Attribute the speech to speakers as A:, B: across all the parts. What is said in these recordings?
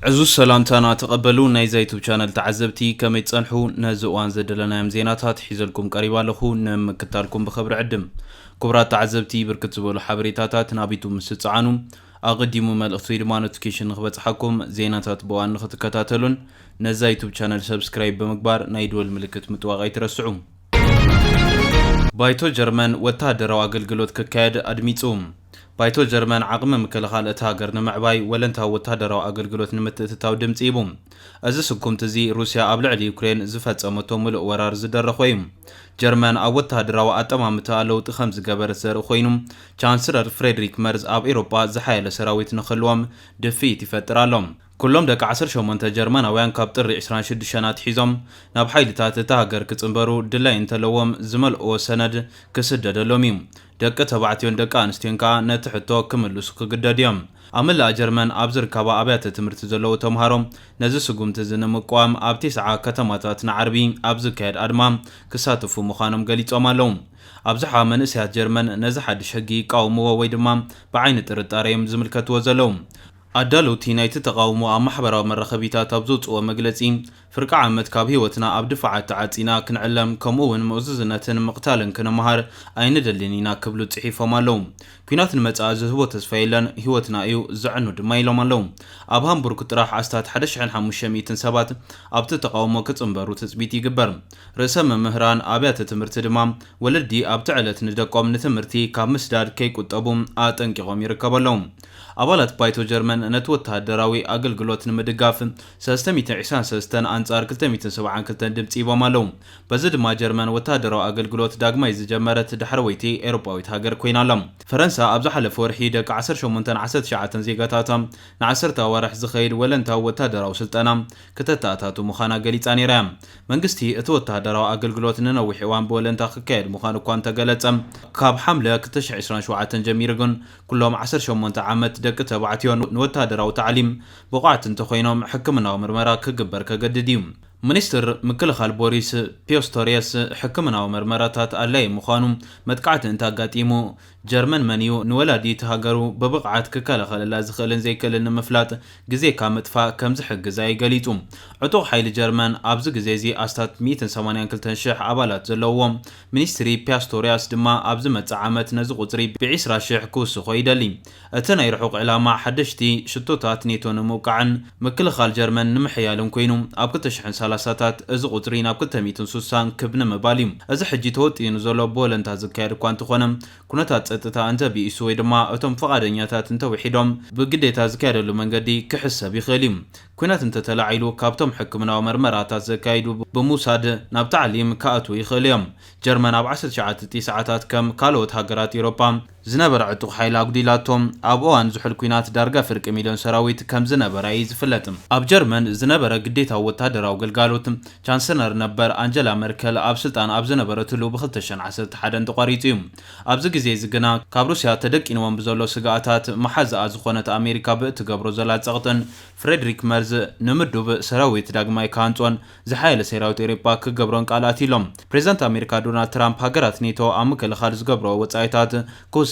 A: عزوز سلامتنا تقبلوا نايزا يوتيوب channel تعزبتي كما يتصنحوا نزوان زدلنا يم زيناتات حيزلكم قريبا لخو نمكتالكم بخبر عدم كبرات تعزبتي بركت زبولو حبريتاتات نابيتو مستصعانو أقدموا ملأخطي دما نوتيفيكيشن نخبت حكم زيناتات بوان نختكتاتلون نزا يوتيوب channel سبسكرايب بمقبار نايدول ملكت متواغي ترسعو بايتو جرمن وتادروا أقلقلوت ككاد أدميتوم بايتو جرمن عقم مكلخال اتهاجر نمعباي ولنتا وتادروا أقلقلوت نمتتتاو دمتيبوم أزسكم تزي روسيا أبلع اليوكرين زفت أمتهم الورار زدر خويم جرمن أوتها دراوا أتمامتا لو تخمز جبر سر خوينم چانسلر فريدريك مرز أب إيروبا زحايل سراويت نخلوهم دفيت فترالهم كلهم دك 10 شومنت جرمن وين كابتر 26 شنات حيزم ناب حيلتات تهاجر كتصنبرو دلا انتلوم زمل او سند كسددلوميم دك تبعتيون دك انستينكا نتحتو كملوس كغدديم أملا جرمن أبزر كابا أبيات تمرت زلو تمهارم نزسقوم تزن مقوام أب 9 كتماتات نعربي أبز كاد أدمام كساتفو مخانم قليت أمالهم أبزحا من إسيات جرمن نزحد شقي قاومو ويدمام بعين ترطاريم زملكت وزلوم أدلو تينايت تقاومو محبرة مرخبيتات أبزوت ومقلتين فرق عامت كاب هيوتنا أبدفع تعاتينا كنعلم كمون مؤززنة مقتالا كنمهار أين دلينينا كبلو تحيفة مالوم كينات المتعز هو تسفايلن هيوتنا ايو زعنو دمايلو مالوم أبهم بركت راح عستات حدش عن حموشميتن سبات أبت تقاومو كتنبرو تثبيتي قبر رسم مهران أبيات تمرت دمام ولدي أبتعلت ندقوم نتمرتي كاب مسداد كيك وطابوم آتنكي غوم يركبالوم أبالات بايتو جرمن نتوتها دراوي أقل قلوت نمدقاف ساستميت عسان ساستان أنصار كلتميت سبعان كلتن دمتي بمالوم بزد ما جرمن وتادرو أقل قلوت داقمايز جمرت دحرويتي إيروباويت هاجر كوينالم فرنسا أبزح لفورحي دك 10 شومنتن 10 شعاتن زيقاتاتم نعسرتا ورح زخيل ولنتا وتادرو سلطانم كتتاتاتو مخانا قليتاني رام منقستي اتوتها درو أقل قلوت ننوي حوان بولنتا خكايد مخانو كوانتا قلتم كاب حملة كتش 20 شعاتن جميرقن كلهم 10 شومنت عامت دك تبعتيون نوتادرو تعليم بقعت انتخوينهم حكمنا ومرمرا كقبر كقدديم منستر مكلخال بوريس بيوستورياس حكمنا ومرمراتات ألاي مخانم مدقعت انتاقاتيمو جرمن منيو نولادي تهاجرو ببقعت ككالخال اللازخلن زي كلن مفلات جزي كامتفا كمزحق جزاي قليتوم عطو حيل جرمن أبز جزيزي أستات 180 كلتن شح عبالات زلوهم منستري بيوستورياس دما أبز متعامت نزغو تري بعسرة شح كوس خويدالي أتنا يرحوق علامة حدشتي شتوتات نيتون موقعا مكلخال جرمن نمحيالون كوينو أبكتشحن سلاساتات ازغو ترين أبكتا ميتون سوسان كبن مباليم أز حجي توتي نزولو بولن تازكير كوانتو خونم كونتات ستتا أنت بيسوي دما أتم فقادنياتات انت وحيدهم بقدي تازكير اللو منقدي كحسا بيخيليم كونات انت تلاعيلو كابتم حكمنا ومرمراتات زكايدو بموساد ناب تعليم كاتو يخيليم جرمن أب 10 شعات 9 ساعات كم كالوت هاجرات أوروبا زنبر عطو حيل أقديلاتهم أبوان زحل كوينات دارقا فرق مليون سراويت كم زنبر عيز فلتم أب جرمن زنبر قديتا وتادر أو قلقالوتم چانسلر نبر أنجلا ميركل أب سلطان أب زنبر تلو بخلتشن عسد حدن تقاريتيوم أب زقزي زقنا كابروسيا تدك إنوان بزولو سقاطات محز أزخونة أمريكا بتقبرو زلات زغطن فريدريك مرز نمردو سراويت داقماي كانتون زحايل سيراوت إيريبا كقبرون قالاتيلوم بريزنت أمريكا دونالد ترامب هاجرات نيتو أمكل خالص قبرو وطايتات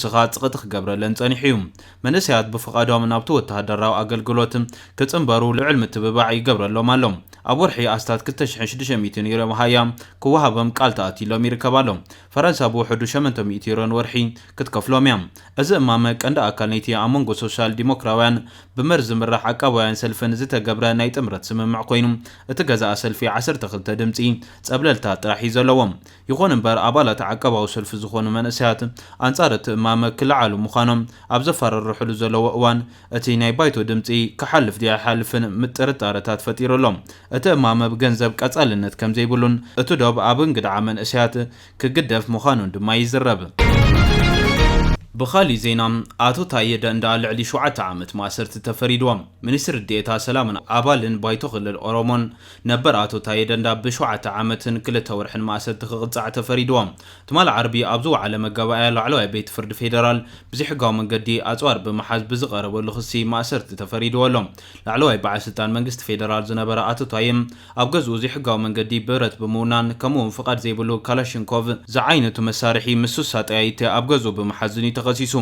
A: سخات قطخ قبر لنصنيحيوم منسيات بفقادهم نابتو تهدراو أقلقلوتم كتصنبرو لعلم التبباعي قبر اللوم اللوم أبورحي أستاد كتشحن 600 يورو مهايام كوهابم قالتاتي لوم يركبالوم فرنسا بو 800 يورو ورحي كتكفلوم يام أز إمامك عند أكالنيتي أمونغو سوشال ديموكراوان بمرز مرح عقابوان سلفن زيتا قبرا نايت امرت سممع قوينم اتقازا سلفي 10 تخلت دمتي تقبللتات راح يزلوم يخون امبار أبالات عقابو سلف زخون منسيات أنصارت إمام كل عالم مخانم أبزفر الرحل زلو وان أتي ناي بايتو دمتي كحلف دي حالفن مترتارتات فتيرو لهم أتى إمام بجنزب كأتقلنت كم زيبولون أتدوب أبن قد عمن أسيات كقدف مخانون دما يزرب بخالي زينام آتو تايدا اندال علي شوعة عامت ماسرت تفريدوام منسر الديتا سلامن آبالن بايتو خلال أورومون نبر آتو تايدا اندا بشوعة عامتن كل تورحن ماسرت تخغطع تفريدوام تمال عربي أبزو على مقابايا لعلوه بيت فرد فيدرال بزيحقاو من قدي أتوار بمحاز بزغر واللخصي ماسرت تفريدوالهم لعلوه بعستان منقست فيدرال زنبر آتو تايم أبغزو زيحقاو من قدي برت بمونان كمون فقط زيبولو كالاشنكوف زعينتو مسارحي مسوسات ايتي أبغزو بمحازني ተኸሲሱ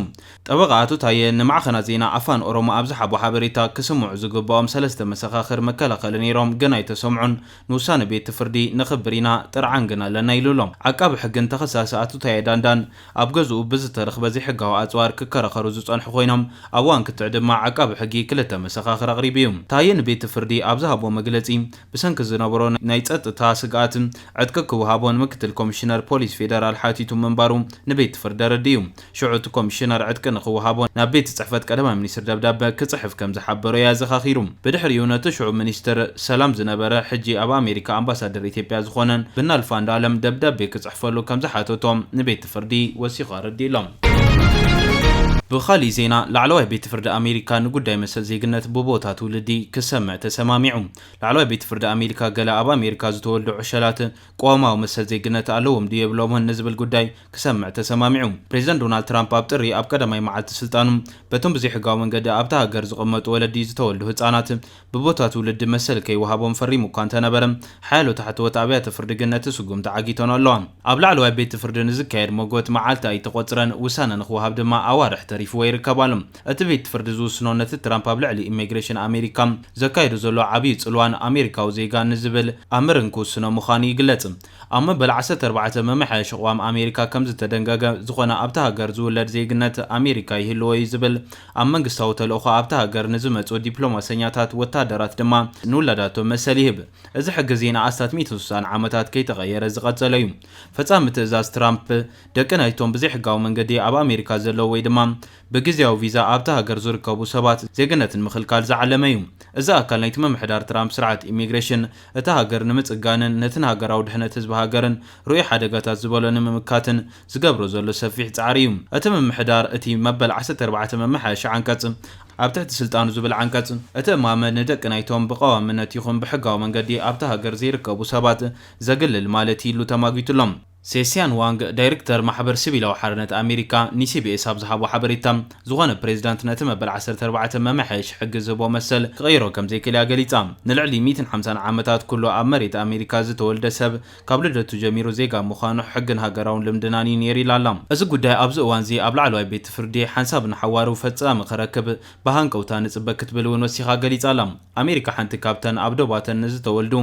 A: ጠበቃቱ ታየ ንማዕኸና ዜና ኣፋን ኦሮሞ ኣብዝሓቦ ሓበሬታ ክስምዑ ዝግብኦም ሰለስተ መሰኻኽር መከላኸሊ ነይሮም ግን ኣይተሰምዑን ንውሳነ ቤት ፍርዲ ንኽብር ኢና ጥርዓን ግን ኣለና ኢሉሎም ዓቃቢ ሕግን ተኸሳሲ ታየ ዳንዳን ኣብ ገዝኡ ብዝተረኽበ ዘይሕጋዊ ኣፅዋር ክከራኸሩ ዝጸንሑ ኮይኖም ኣብ ዋን ክትዕ ድማ ዓቃቢ ሕጊ ክልተ መሰኻኽር ኣቕሪቡ እዩ ታየ ንቤት ፍርዲ ኣብ ዝሃቦ መግለጺ ብሰንኪ ዝነበሮ ናይ ጸጥታ ስግኣት ዕጥቂ ክወሃቦን ምክትል ኮሚሽነር ፖሊስ ፌደራል ሓቲቱ ምንባሩ ንቤት ፍርዲ ረድዩ ሽዑት ኮሚሽነር ዕጥቂ ንኽወሃቦን ናብ ቤት ጽሕፈት ቀዳማይ ሚኒስትር ደብዳቤ ክጽሕፍ ከም ዝሓበሮ ያዘኻኺሩ ብድሕሪኡ ነቲ ሽዑ ሚኒስትር ሰላም ዝነበረ ሕጂ ኣብ ኣሜሪካ ኣምባሳደር ኢትዮጵያ ዝኾነን ብናልፋ እንዳለም ደብዳቤ ክጽሕፈሉ ከም ዝሓተቶም ንቤት ፍርዲ ወሲኹ ረዲሎም ብኻሊእ ዜና ላዕለዋይ ቤት ፍርዲ ኣሜሪካ ንጉዳይ መሰል ዜግነት ብቦታት ውልዲ ክሰምዕ ተሰማሚዑ ላዕለዋይ ቤት ፍርዲ ኣሜሪካ ገለ ኣብ ኣሜሪካ ዝተወልዱ ዕሸላት ቆዋማዊ መሰል ዜግነት ኣለዎም ድዩ የብሎምን ንዝብል ጉዳይ ክሰምዕ ተሰማሚዑ ፕሬዚደንት ዶናልድ ትራምፕ ኣብ ጥሪ ኣብ ቀዳማይ መዓልቲ ስልጣኑ በቶም ብዘይሕጋዊ መንገዲ ኣብታ ሃገር ዝቕመጡ ወለዲ ዝተወልዱ ህፃናት ብቦታት ውልዲ መሰል ከይወሃቦም ፈሪሙ እኳ እንተነበረ ሓያሎ ታሕተወት ኣብያተ ፍርዲ ግን ነቲ ስጉም ተዓጊተን ኣለዋ ኣብ ላዕለዋይ ቤት ፍርዲ ንዝካየድ ሞጎት መዓልቲ ኣይተቆፅረን ውሳነ ንኽወሃብ ድማ ኣዋርሕ ተሪፉ ይርከባሎም እቲ ቤት ፍርዲ ዝውስኖ ነቲ ትራምፕ ኣብ ልዕሊ ኢሚግሬሽን ኣሜሪካ ዘካይዱ ዘሎ ዓብዪ ጽልዋን ኣሜሪካዊ ዜጋ ንዝብል ኣምርን ክውስኖ ምዃኑ ይግለጽ ኣብ መበል 14 መምሕያሽ ኣቕዋም ኣሜሪካ ከም ዝተደንገገ ዝኾነ ኣብታ ሃገር ዝውለድ ዜግነት ኣሜሪካ ይህልዎ እዩ ዝብል ኣብ መንግስታዊ ተልእኾ ኣብታ ሃገር ንዝመፁ ዲፕሎማሰኛታት ወታደራት ድማ ንውላዳቶም መሰል ይህብ እዚ ሕጊ ዜና ኣስታት 160 ዓመታት ከይተቐየረ ዝቐጸለ እዩ ፈጻሚ ትእዛዝ ትራምፕ ደቂ ናይቶም ብዘይሕጋዊ መንገዲ ኣብ ኣሜሪካ ዘለዉ ወይ ድማ ብግዚያዊ ቪዛ ኣብታ ሃገር ዝርከቡ ሰባት ዜግነትን ምኽልካል ዝዓለመ እዩ እዚ ኣካል ናይቲ መምሕዳር ትራምፕ ስርዓት ኢሚግሬሽን እታ ሃገር ንምጽጋንን ነትን ሃገራዊ ድሕነት ህዝቢ ሃገርን ሩኡይ ሓደጋታት ዝበሎ ንምምካትን ዝገብሮ ዘሎ ሰፊሕ ጻዕሪ እዩ እቲ መምሕዳር እቲ መበል 14 መምሕያሽ አንቀጽ ኣብ ትሕቲ ስልጣኑ ዝብል አንቀጽ እቲ እማመ ንደቂ ናይቶም ብቀዋምነት ይኹን ብሕጋዊ መንገዲ ኣብታ ሃገር ዘይርከቡ ሰባት ዘግልል ማለት ኢሉ ተማጊቱሎም ሴሲያን ዋንግ ዳይሬክተር ማሕበር ሲቪላዊ ሓርነት ኣሜሪካ ንሲቢኤስ ኣብ ዝሃቦ ሓበሬታ ዝኾነ ፕሬዚዳንት ነቲ መበል 14 መምሕያሽ ሕጊ ዝህቦ መሰል ክቐይሮ ከም ዘይክእልያ ገሊጻ ንልዕሊ 150 ዓመታት ኩሉ ኣብ መሬት ኣሜሪካ ዝተወልደ ሰብ ካብ ልደቱ ጀሚሩ ዜጋ ምዃኑ ሕግን ሃገራውን ልምድናን ነይሩ ኢላ ኣላ እዚ ጉዳይ ኣብዚ እዋን እዚ ኣብ ላዕለዋይ ቤት ፍርዲ ሓንሳብ ንሓዋሩ ፈጻሚ ክረክብ ብሃንቀውታ ንፅበ ክትብል እውን ወሲኻ ገሊጻ ኣላ ኣሜሪካ ሓንቲ ካብተን ኣብ ደባተን ዝተወልዱ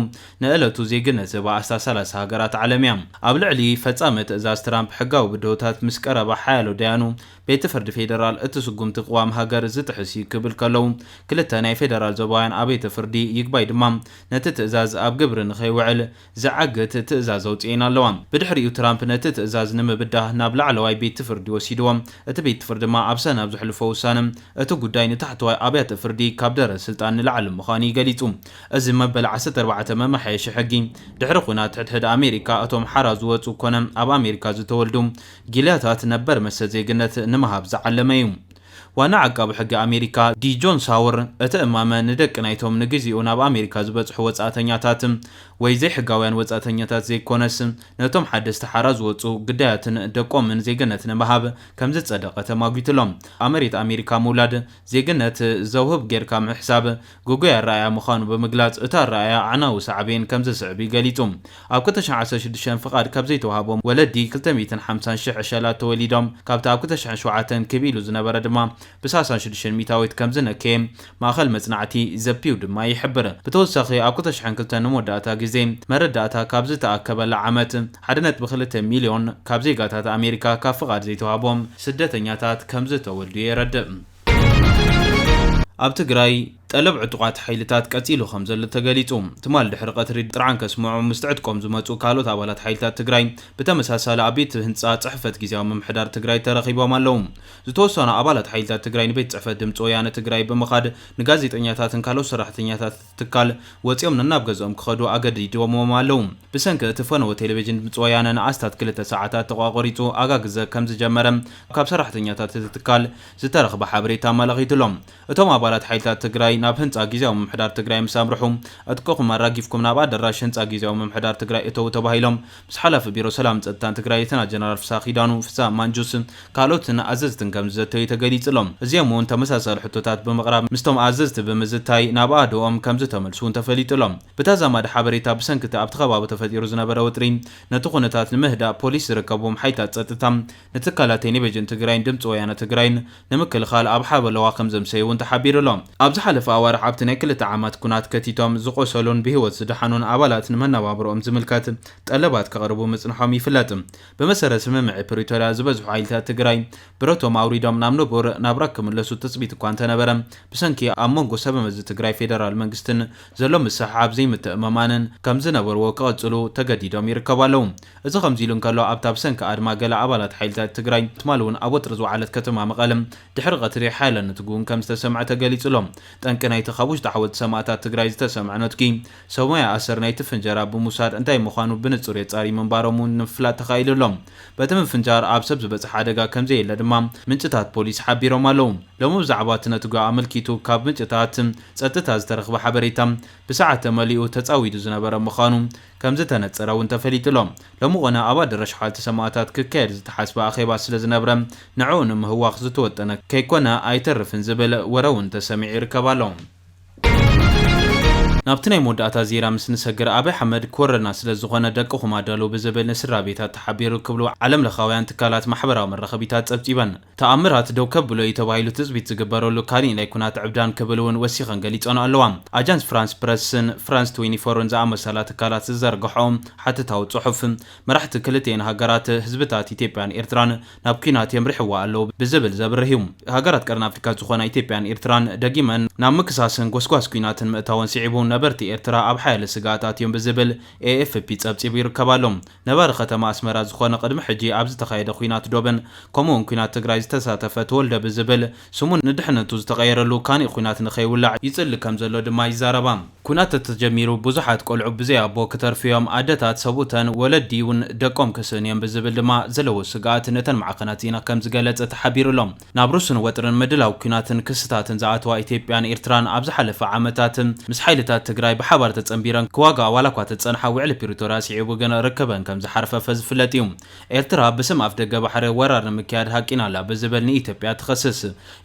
A: ንዕለቱ ዜግነት ዝህባ 30 ሃገራት ዓለም እያ ኣብ ልዕሊ ፈጻሚ ትእዛዝ ትራምፕ ሕጋዊ ብድሆታት ምስ ቀረባ ሓያሎ ዳያኑ ቤት ፍርዲ ፌደራል እቲ ስጉምቲ ቅዋም ሃገር ዝጥሕሲ ክብል ከለዉ ክልተ ናይ ፌደራል ዞባውያን ኣብ ቤት ፍርዲ ይግባይ ድማ ነቲ ትእዛዝ ኣብ ግብሪ ንኸይውዕል ዝዓግት ትእዛዝ ኣውፅአን ኣለዋ ብድሕሪኡ ትራምፕ ነቲ ትእዛዝ ንምብዳህ ናብ ላዕለዋይ ቤት ፍርዲ ወሲድዎም እቲ ቤት ፍርዲ ድማ ኣብ ሰነ ኣብ ዝሕልፎ ውሳነ እቲ ጉዳይ ንታሕተዋይ ኣብያተ ፍርዲ ካብ ደረጃ ስልጣን ንላዕሊ ምዃኑ ይገሊጹ እዚ መበል 14 መምሕያሽ ሕጊ ድሕሪ ኩናት ሕድሕድ ኣሜሪካ እቶም ሓራ ዝወፁ ኮነ ኣብ ኣሜሪካ ዝተወልዱ ጊልያታት ነበር መሰል ዜግነት ንምሃብ ዝዓለመ እዩ ዋና ዓቃቢ ሕጊ ኣሜሪካ ዲ ጆን ሳውር እቲ እማመ ንደቂ ናይቶም ንግዚኡ ናብ ኣሜሪካ ዝበፅሑ ወጻእተኛታት ወይ ዘይሕጋውያን ወጻእተኛታት ዘይኮነስ ነቶም ሓደስቲ ሓራ ዝወፁ ግዳያትን ደቆምን ዜግነት ንምሃብ ከም ዝጸደቐ ተማጊቱሎም ኣብ መሬት ኣሜሪካ ምውላድ ዜግነት ዘውህብ ጌርካ ምሕሳብ ጉጉያ ራእያ ምዃኑ ብምግላጽ እታ ራእያ ዓናዊ ሳዕቤን ከም ዘስዕብ ገሊጹ ኣብ 2016 ፍቓድ ካብ ዘይተዋሃቦም ወለዲ 250,000 ዕሸላት ተወሊዶም ካብቲ ኣብ 2007 ክቢሉ ዝነበረ ድማ ብ66 ሚታዊት ከም ዝነከየ ማእኸል መጽናዕቲ ዘፒው ድማ ይሕብር ብተወሳኺ ኣብ 2002 ንመወዳእታ ግዜ መረዳእታ ካብ ዝተኣከበላ ዓመት 1.2 ሚልዮን ካብ ዜጋታት ኣሜሪካ ካብ ፍቓድ ዘይተዋሃቦም ስደተኛታት ከም ዝተወልዱ የረድእ ኣብ ትግራይ ጠለብ ዕጡቃት ሓይልታት ቀፂሉ ከም ዘሎ ተገሊጹ ትማል ድሕሪ ቀትሪ ጥርዓን ከስምዑ ምስትዕጥቆም ዝመፁ ካልኦት ኣባላት ሓይልታት ትግራይ ብተመሳሳሊ ኣብ ቤት ህንፃ ጽሕፈት ጊዜያዊ ምምሕዳር ትግራይ ተረኺቦም ኣለዉ ዝተወሰኑ ኣባላት ሓይልታት ትግራይ ንቤት ጽሕፈት ድምፂ ወያነ ትግራይ ብምኻድ ንጋዜጠኛታትን ካልኦት ሰራሕተኛታት ትካል ወፂኦም ናብ ገዝኦም ክኸዱ ኣገዲዶሞም ኣለዉ ብሰንኪ እቲ ፈነወ ቴሌቪዥን ድምፂ ወያነ ንኣስታት 2 ሰዓታት ተቋቑሪፁ ኣጋግዘ ከም ዝጀመረ ካብ ሰራሕተኛታት ትካል ዝተረኽበ ሓበሬታ ኣመላኺቱሎም እቶም ኣባላት ሓይልታት ትግራይ ናብ ህንፃ ጊዜያዊ ምምሕዳር ትግራይ ምስ ኣምርሑ እትኮኹም ኣራጊፍኩም ናብ ኣዳራሽ ህንፃ ጊዜያዊ ምምሕዳር ትግራይ እተው ተባሂሎም ምስ ሓላፊ ቢሮ ሰላም ጸጥታን ትግራይ ሌተናንት ጀነራል ፍሳሕ ኪዳኑ ፍሳሕ ማንጁስ ካልኦትን ኣዘዝትን ከም ዝተዩ ተገሊጽሎም እዚኦም እውን ተመሳሳሊ ሕቶታት ብምቕራብ ምስቶም ኣዘዝቲ ብምዝታይ ናብ ኣድኦም ከም ዝተመልሱ ተፈሊጡሎም ብተዛማዲ ሓበሬታ ብሰንኪቲ ኣብቲ ከባቢ ተፈጢሩ ዝነበረ ውጥሪ ነቲ ኩነታት ንምህዳእ ፖሊስ ዝርከቦም ሓይታት ጸጥታ ንትካላት ቴሌቪዥን ትግራይን ድምፂ ወያነ ትግራይን ንምክልኻል ኣብ ሓበለዋ ከም ዘምሰይውን ተሓቢሩሎም ኣብ ዝሓለፈ ኣዋርሕ ኣብቲ ናይ 2 ዓመት ኩናት ከቲቶም ዝቆሰሉን ብሂወት ዝደሓኑን ኣባላት ንመነባብሮኦም ዝምልከት ጠለባት ከቕርቡ ምጽንሖም ይፍለጥ ብመሰረት ስምምዕ ፕሪቶሪያ ዝበዝሑ ሓይልታት ትግራይ ብረቶም ኣውሪዶም ናብ ንቡር ናብራ ክምለሱ ትጽቢት እኳ እንተነበረ ብሰንኪ ኣብ መንጎ ሰበመዚ ትግራይ ፌደራል መንግስትን ዘሎ ምስሕሓብ ዘይምትእምማንን ከም ዝነበርዎ ክቐጽሉ ተገዲዶም ይርከቡ ኣለው እዚ ከምዚ ኢሉ እንከሎ ኣብታ ብሰንኪ ኣድማ ገለ ኣባላት ሓይልታት ትግራይ ትማል እውን ኣብ ወጥሪ ዝወዓለት ከተማ መቐለ ድሕሪ ቀትሪ ሓይለነት እውን ከም ዝተሰምዐ ተገሊጹሎም ጠንቂ ናይቲ ካብ ውሽጢ ሓወልቲ ሰማዕታት ትግራይ ዝተሰምዐ ነጥቂ ሰሙያ ኣሰር ናይቲ ፍንጀራ ብምውሳድ እንታይ ምዃኑ ብንጹር የጻሪ ምንባሮም ንምፍላጥ ተኻኢሉሎም በቲ ምፍንጃር ኣብ ሰብ ዝበፅሕ ሓደጋ ከምዘየለ ድማ ምንጭታት ፖሊስ ሓቢሮም ኣለው ሎሚ ብዛዕባ እቲ ነትጓ ኣመልኪቱ ካብ ምንጭታት ጸጥታ ዝተረኽበ ሓበሬታ ብሰዓት ተመሊኡ ተጻዊዱ ዝነበረ ምዃኑ ከም ዝተነጸረ እውን ተፈሊጡሎም ሎሚ ኾነ ኣብ ኣዳራሽ ሓወልቲ ሰማዕታት ክካየድ ዝተሓስበ ኣኼባ ስለ ዝነበረ ንዕኡ ንምህዋኽ ዝተወጠነ ከይኮነ ኣይተርፍን ዝብል ወረ እውን ተሰሚዑ ይርከብ ኣሎ ናብቲ ናይ መወዳእታ ዜና ምስ ንሰግር ኣብይ ኣሕመድ ኮረና ስለ ዝኾነ ደቅኹም ኣዳሉ ብዝብል ንስድራ ቤታት ተሓቢሩ ክብሉ ዓለም ለኻውያን ትካላት ማሕበራዊ መራኸቢታት ጸብጺበን ተኣምራት ደው ከብሎ እዩ ተባሂሉ ትጽቢት ዝግበረሉ ካሊእ ናይ ኩናት ዕብዳን ክብል እውን ወሲኸን ገሊፆን ኣለዋ ኣጃንስ ፍራንስ ፕረስን ፍራንስ 24ን ዝኣመሰላ ትካላት ዝዘርግሖም ሓተታዊ ጽሑፍ መራሕቲ ክልቴን ሃገራት ህዝብታት ኢትዮጵያን ኤርትራን ናብ ኩናት የምርሕዋ ኣለዉ ብዝብል ዘብርህ እዩ ሃገራት ቀረን ኣፍሪካ ዝኾና ኢትዮጵያን ኤርትራን ደጊመን ናብ ምክሳስን ጎስጓስ ኩናትን ምእታወን ሲዒቡ ነበርቲ ኤርትራ ኣብ ሓያለ ስጋኣታት እዮም ብዝብል AFP ጸብጺቡ ይርከባሎም ነባሪ ከተማ ኣስመራ ዝኾነ ቅድሚ ሕጂ ኣብ ዝተኻየደ ኩናት ዶብን ከምኡውን ኩናት ትግራይ ዝተሳተፈ ተወልደ ብዝብል ስሙን ንድሕነቱ ዝተቐየረሉ ካኒእ ኩናት ንኸይውላዕ ይጽሊ ከም ዘሎ ድማ ይዛረባ ኩናት ተጀሚሩ ብዙሓት ቆልዑ ብዘይ ኣቦ ክተርፍዮም ኣደታት ሰቡተን ወለዲ እውን ደቆም ክስእንዮም ብዝብል ድማ ዘለዎ ስጋኣት ነተን ማዕኸናት ዜና ከም ዝገለጸ ተሓቢሩሎም ናብ ሩስን ወጥርን ምድላው ኩናትን ክስታትን ዝኣተዋ ኢትዮጵያን ኤርትራን ኣብ ዝሓለፈ ዓመታት ምስ ሓይልታት ትግራይ ብሓባር ተጸንቢረን ክዋጋ ዋላ እኳ ተጸንሓ ውዕሊ ፕሪቶሪያ ሲዒቡ ግን ርከበን ከም ዝሓርፈፈ ዝፍለጥ እዩ ኤርትራ ብስም ኣፍ ደገ ባሕሪ ወራር ንምክያድ ሃቂና ኣላ ብዝብል ንኢትዮጵያ ትኸስስ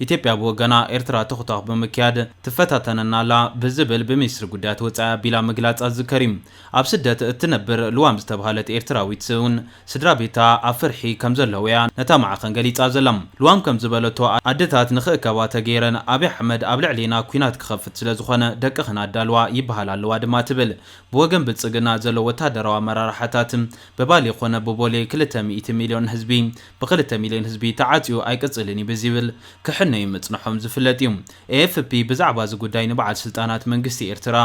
A: ኢትዮጵያ ብወገና ኤርትራ ተኽታኽ ብምክያድ ትፈታተነና ኣላ ብዝብል ብሚኒስትሪ ጉዳያት ወጻኢ ኣቢላ ምግላጽ ዝዝከር እዩ ኣብ ስደት እትነብር ልዋም ዝተባሃለት ኤርትራዊት እውን ስድራ ቤታ ኣብ ፍርሒ ከም ዘለዎ እያ ነታ ማዕኸን ገሊጻ ዘላ ልዋም ከም ዝበለቶ ኣደታት ንኽእከባ ተገይረን ኣብይ ኣሕመድ ኣብ ልዕሊና ኩናት ክኸፍት ስለ ዝኾነ ደቅኽን ኣዳልዋ ይበሃል ኣለዋ ድማ ትብል ብወገን ብልጽግና ዘሎ ወታደራዊ ኣመራርሓታት በባሊ ኾነ በቦሌ 200 ሚልዮን ህዝቢ ብ2 ሚልዮን ህዝቢ ተዓጽዩ ኣይቅጽልን ብዝብል ክሕነዩ ምጽንሖም ዝፍለጥ እዩ AFP ብዛዕባ እዚ ጉዳይ ንበዓል ስልጣናት መንግስቲ ኤርትራ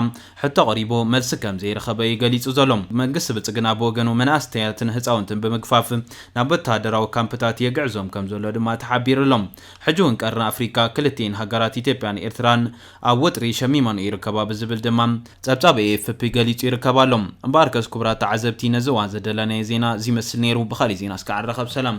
A: ሕቶ ቀሪቦ መልሲ ከም ዘይረኸበ ገሊጹ ዘሎ መንግስቲ ብልጽግና ብወገኑ መናእሰያትን ህፃውንትን ብምግፋፍ ናብ ወታደራዊ ካምፕታት የግዕዞም ከም ዘሎ ድማ ተሓቢሩሎም ሕጂ እውን ቀረን ኣፍሪካ ክልቴን ሃገራት ኢትዮጵያን ኤርትራን ኣብ ወጥሪ ሸሚሞን ይርከባ ብዝብል ድማ ጸብጻብ AFP ገሊጹ ይርከባሎም እምበር ከስ ክቡራት ተዓዘብቲ ነዚ እዋን ዘደለናዮ ዜና ዝመስል ነይሩ ብኻሊእ ዜና እስከ ዓረኸብ ሰላም